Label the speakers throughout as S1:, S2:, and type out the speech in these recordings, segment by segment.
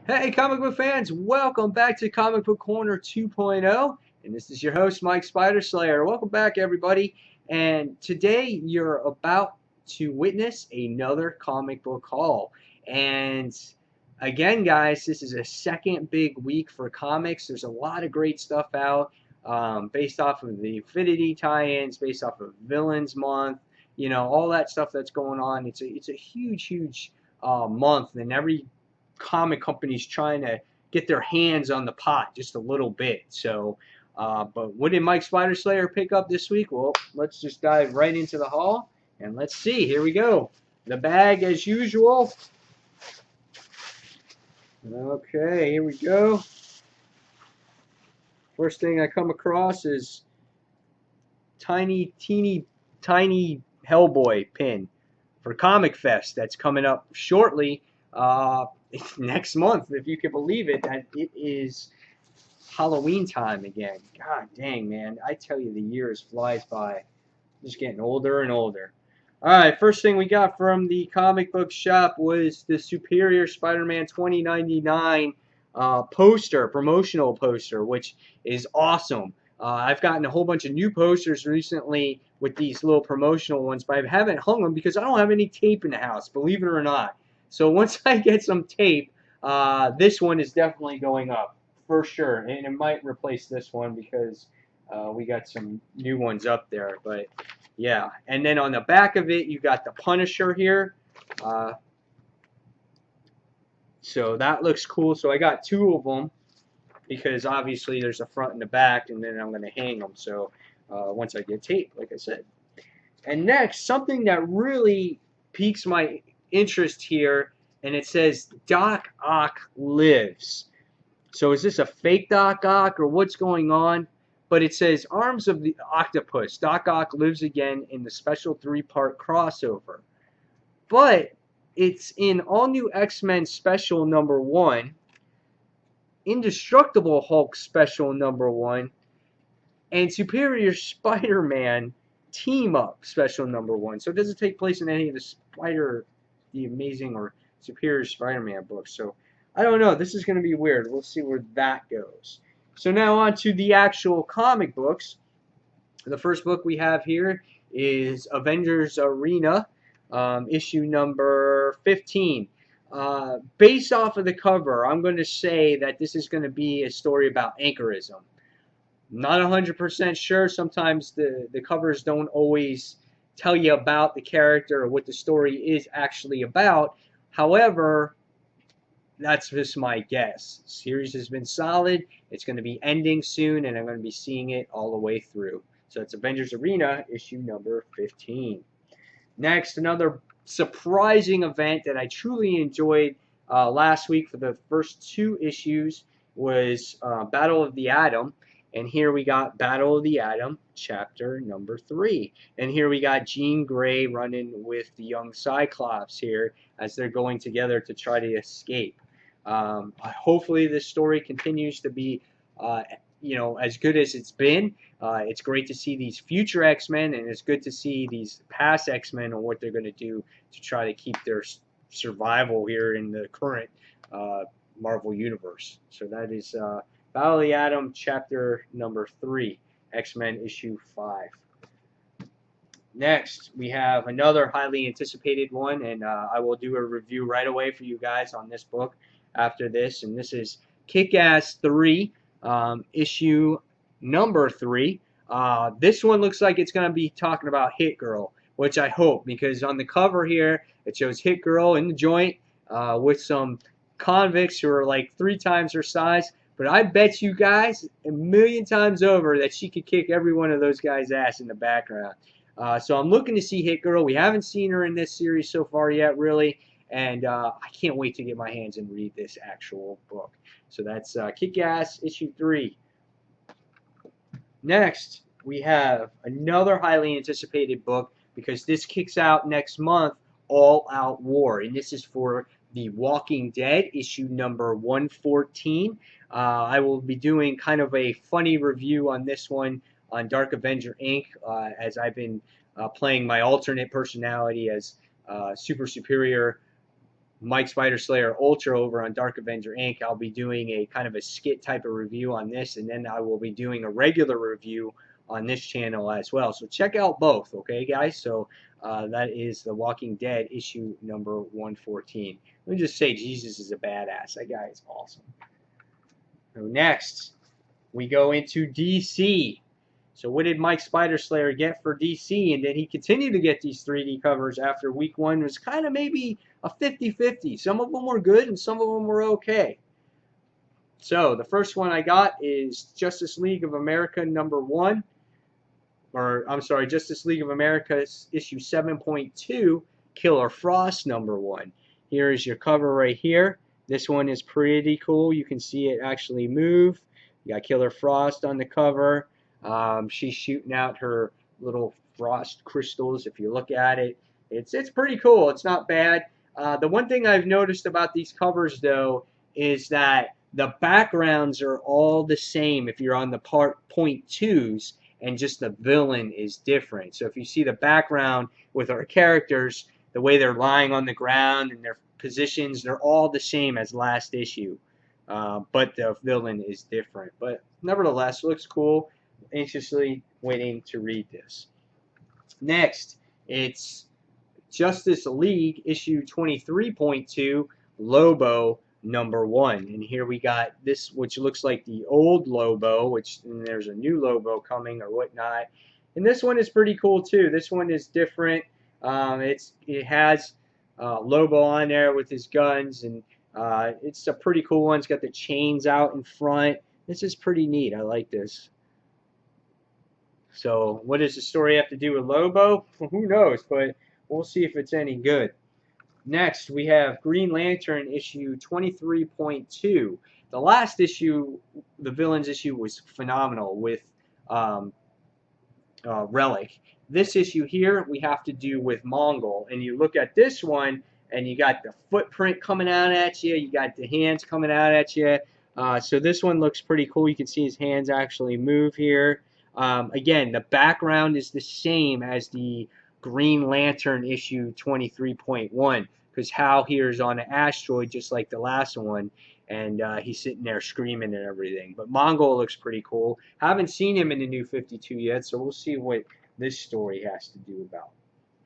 S1: Hey, comic book fans, welcome back to Comic Book Corner 2.0. And this is your host, Mike Spider Slayer. Welcome back, everybody. And today you're about to witness another comic book haul. And again, guys, this is a second big week for comics. There's a lot of great stuff out based off of the Infinity tie-ins, based off of Villains Month, all that stuff that's going on. It's a huge month, and every comic companies trying to get their hands on the pot just a little bit. So, but what did Mike Spider Slayer pick up this week? Well, let's just dive right into the haul and let's see. Here we go. The bag as usual. Okay, here we go. First thing I come across is teeny tiny Hellboy pin for Comic Fest that's coming up shortly. Uh, Next month, if you can believe it, that it is Halloween time again. God dang, man. I tell you, the years flies by. Just getting older and older. All right, first thing we got from the comic book shop was the Superior Spider-Man 2099 poster, promotional poster, which is awesome. I've gotten a whole bunch of new posters recently with these little promotional ones, but I haven't hung them because I don't have any tape in the house, believe it or not. So once I get some tape, this one is definitely going up for sure, and it might replace this one because we got some new ones up there. But yeah, and then on the back of it, you got the Punisher here. Uh, so that looks cool. So I got two of them because obviously there's a front and a back, and then I'm going to hang them. So once I get tape, like I said. And next, something that really piques my interest here, and it says Doc Ock lives. So is this a fake Doc Ock or what's going on? But it says Arms of the Octopus. Doc Ock lives again in the special three-part crossover. But it's in All New X-Men Special number 1, Indestructible Hulk Special number 1, and Superior Spider-Man Team Up Special number 1. So it doesn't take place in any of the Amazing or Superior Spider-Man books. So I don't know. This is going to be weird. We'll see where that goes. So now on to the actual comic books. The first book we have here is Avengers Arena, issue number 15. Based off of the cover, I'm going to say that this is going to be a story about anchorism. Not 100% sure. Sometimes the covers don't always tell you about the character or what the story is actually about. However, that's just my guess. The series has been solid. It's going to be ending soon, and I'm going to be seeing it all the way through. So it's Avengers Arena, issue number 15. Next, another surprising event that I truly enjoyed last week for the first two issues was Battle of the Atom. And here we got Battle of the Atom, chapter number 3. And here we got Jean Grey running with the young Cyclops here as they're going together to try to escape. Hopefully this story continues to be as good as it's been. It's great to see these future X-Men, and it's good to see these past X-Men and what they're going to do to try to keep their survival here in the current Marvel Universe. So that is Battle of the Atom, chapter number 3, X-Men issue 5. Next, we have another highly anticipated one, and I will do a review right away for you guys on this book after this, and this is Kick-Ass 3, issue number 3. This one looks like it's going to be talking about Hit Girl, which I hope, because on the cover here, it shows Hit Girl in the joint with some convicts who are like 3 times her size. But I bet you guys a million times over that she could kick every one of those guys' ass in the background. So I'm looking to see Hit Girl. We haven't seen her in this series so far yet, really, and I can't wait to get my hands and read this actual book. So that's Kick-Ass issue 3. Next, we have another highly anticipated book because this kicks out next month, All Out War, and this is for The Walking Dead, issue number 114. I will be doing kind of a funny review on this one on Dark Avenger Inc. As I've been playing my alternate personality as Super Superior Mike Spider Slayer Ultra over on Dark Avenger Inc. I'll be doing a kind of a skit type of review on this, and then I will be doing a regular review on this channel as well. So check out both, okay, guys? So that is The Walking Dead issue number 114. Let me just say, Jesus is a badass. That guy is awesome. So next, we go into DC. So what did Mike Spider Slayer get for DC? And then he continued to get these 3D covers after week 1 was kind of maybe a 50-50. Some of them were good and some of them were okay. So the first one I got is Justice League of America number 1. Or I'm sorry, Justice League of America issue 7.2, Killer Frost number 1. Here is your cover right here. This one is pretty cool. You can see it actually move. You got Killer Frost on the cover. She's shooting out her little frost crystals. If you look at it, it's pretty cool. It's not bad. The one thing I've noticed about these covers, though, is that the backgrounds are all the same if you're on the point 2s, and just the villain is different. So if you see the background with our characters, the way they're lying on the ground and their positions, they're all the same as last issue. But the villain is different. But nevertheless, looks cool. Anxiously waiting to read this. Next, it's Justice League issue 23.2, Lobo number 1. And here we got this, which looks like the old Lobo, which and there's a new Lobo coming or whatnot. And this one is pretty cool too. This one is different. It has Lobo on there with his guns, and it's a pretty cool one. It's got the chains out in front. This is pretty neat. I like this. So what does the story have to do with Lobo? Well, who knows, but we'll see if it's any good. Next, we have Green Lantern issue 23.2. The last issue, the villains issue, was phenomenal with Relic. This issue here, we have to do with Mongul. And you look at this one, and you got the footprint coming out at you. You got the hands coming out at you. So this one looks pretty cool. You can see his hands actually move here. Again, the background is the same as the Green Lantern issue 23.1, because Hal here is on an asteroid just like the last one, and he's sitting there screaming and everything. But Mongul looks pretty cool. Haven't seen him in the New 52 yet, so we'll see what this story has to do about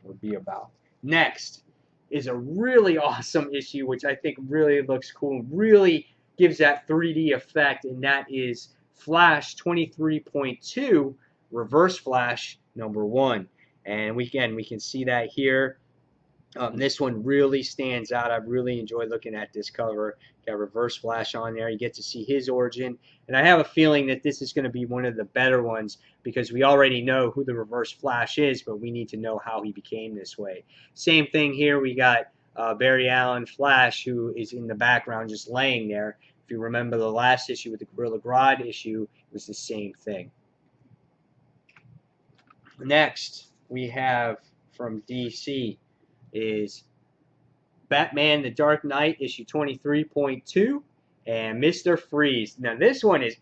S1: or be about. Next is a really awesome issue, which I think really looks cool and really gives that 3D effect, and that is Flash 23.2, Reverse Flash number 1. And we can see that here. This one really stands out. I really enjoyed looking at this cover. Got Reverse Flash on there. You get to see his origin. And I have a feeling that this is going to be one of the better ones, because we already know who the Reverse Flash is, but we need to know how he became this way. Same thing here. We got Barry Allen Flash, who is in the background just laying there. If you remember the last issue with the Gorilla Grodd issue, it was the same thing. Next, we have from DC is Batman the Dark Knight issue 23.2 and Mr. Freeze. Now this one is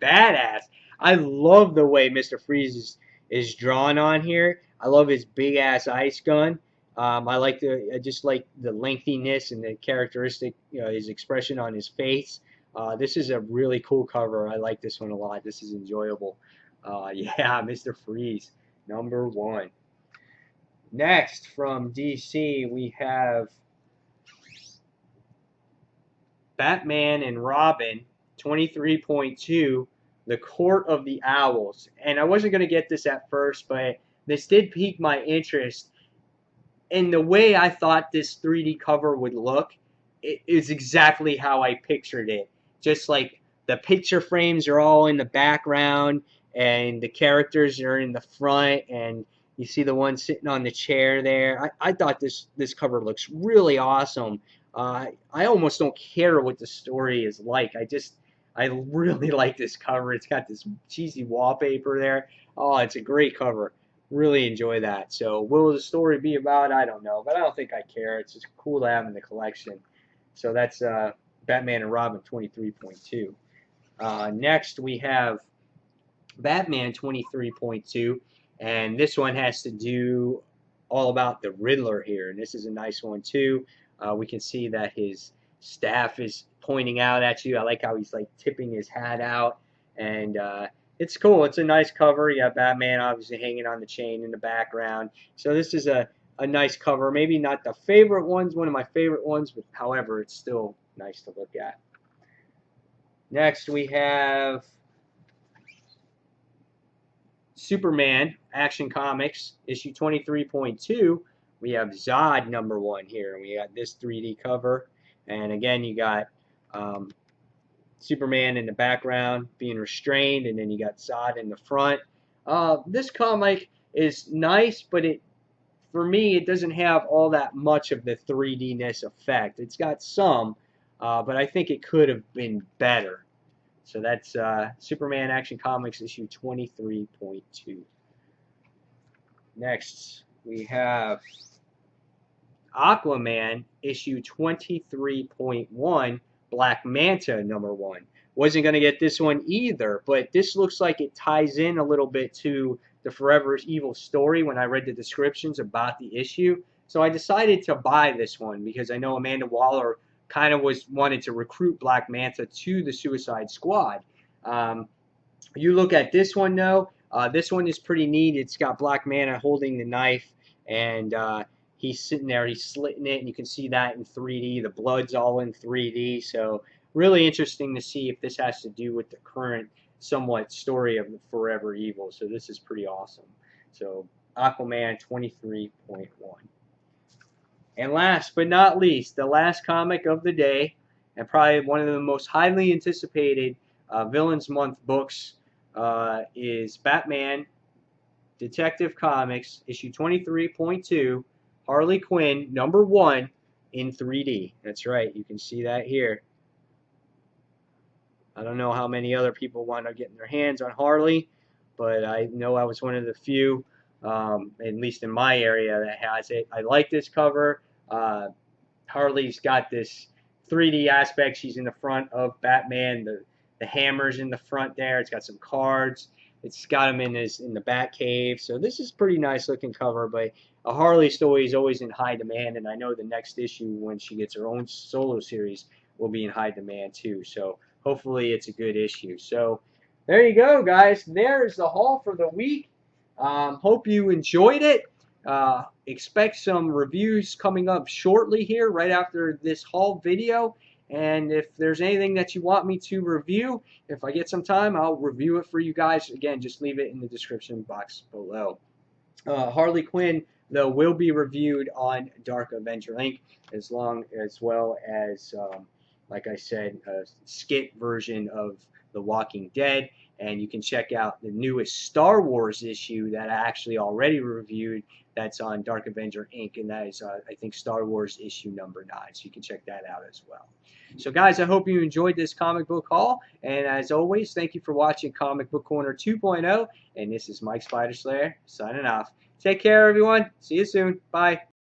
S1: badass. I love the way Mr. Freeze is drawn on here. I love his big ass ice gun. I just like the lengthiness and the characteristic, his expression on his face. This is a really cool cover. I like this one a lot. This is enjoyable. Yeah, Mr. Freeze, number 1. Next, from DC, we have Batman and Robin, 23.2, The Court of the Owls. And I wasn't going to get this at first, but this did pique my interest. And the way I thought this 3D cover would look, it is exactly how I pictured it. Just like the picture frames are all in the background, and the characters are in the front, and you see the one sitting on the chair there. I thought this cover looks really awesome. I almost don't care what the story is like. I really like this cover. It's got this cheesy wallpaper there. Oh, it's a great cover. Really enjoy that. So will the story be about? I don't know, but I don't think I care. It's just cool to have in the collection. So that's Batman and Robin 23.2. Next we have Batman 23.2, and this one has to do all about the Riddler here, and this is a nice one too. We can see that his staff is pointing out at you. I like how he's like tipping his hat out, and it's cool. It's a nice cover. You have Batman obviously hanging on the chain in the background. So this is a nice cover. Maybe not the favorite ones, one of my favorite ones, but however, it's still nice to look at. Next, we have Superman Action Comics, issue 23.2. We have Zod #1 here, and we got this 3D cover. And again, you got Superman in the background being restrained, and then you got Zod in the front. This comic is nice, but for me, it doesn't have all that much of the 3D-ness effect. It's got some, but I think it could have been better. So that's Superman Action Comics issue 23.2. Next, we have Aquaman issue 23.1, Black Manta #1. Wasn't going to get this one either, but this looks like it ties in a little bit to the Forever Evil story when I read the descriptions about the issue. So I decided to buy this one because I know Amanda Waller kind of wanted to recruit Black Manta to the Suicide Squad. You look at this one though. This one is pretty neat. It's got Black Manta holding the knife, and he's sitting there. He's slitting it, and you can see that in 3D. The blood's all in 3D. So really interesting to see if this has to do with the current somewhat story of the Forever Evil. So this is pretty awesome. So Aquaman 23.1. And last but not least, the last comic of the day, and probably one of the most highly anticipated Villains Month books, is Batman Detective Comics issue 23.2, Harley Quinn #1 in 3D. That's right, you can see that here. I don't know how many other people want to get their hands on Harley, but I know I was one of the few, at least in my area, that has it. I like this cover. Harley's got this 3D aspect. She's in the front of Batman. The hammer's in the front there. It's got some cards. It's got him in the Batcave. So this is pretty nice looking cover. But a Harley story is always in high demand, and I know the next issue, when she gets her own solo series, will be in high demand too. So hopefully it's a good issue. So there you go, guys. There's the haul for the week. Hope you enjoyed it. Expect some reviews coming up shortly here right after this haul video. And if there's anything that you want me to review, if I get some time, I'll review it for you guys. Again, just leave it in the description box below. Harley Quinn, though, will be reviewed on Dark Avenger Inc. as well as, like I said, a skit version of The Walking Dead. And you can check out the newest Star Wars issue that I actually already reviewed. That's on Dark Avenger Inc. And that is, I think, Star Wars issue #9. So you can check that out as well. So, guys, I hope you enjoyed this comic book haul. And as always, thank you for watching Comic Book Corner 2.0. And this is Mike Spider Slayer signing off. Take care, everyone. See you soon. Bye.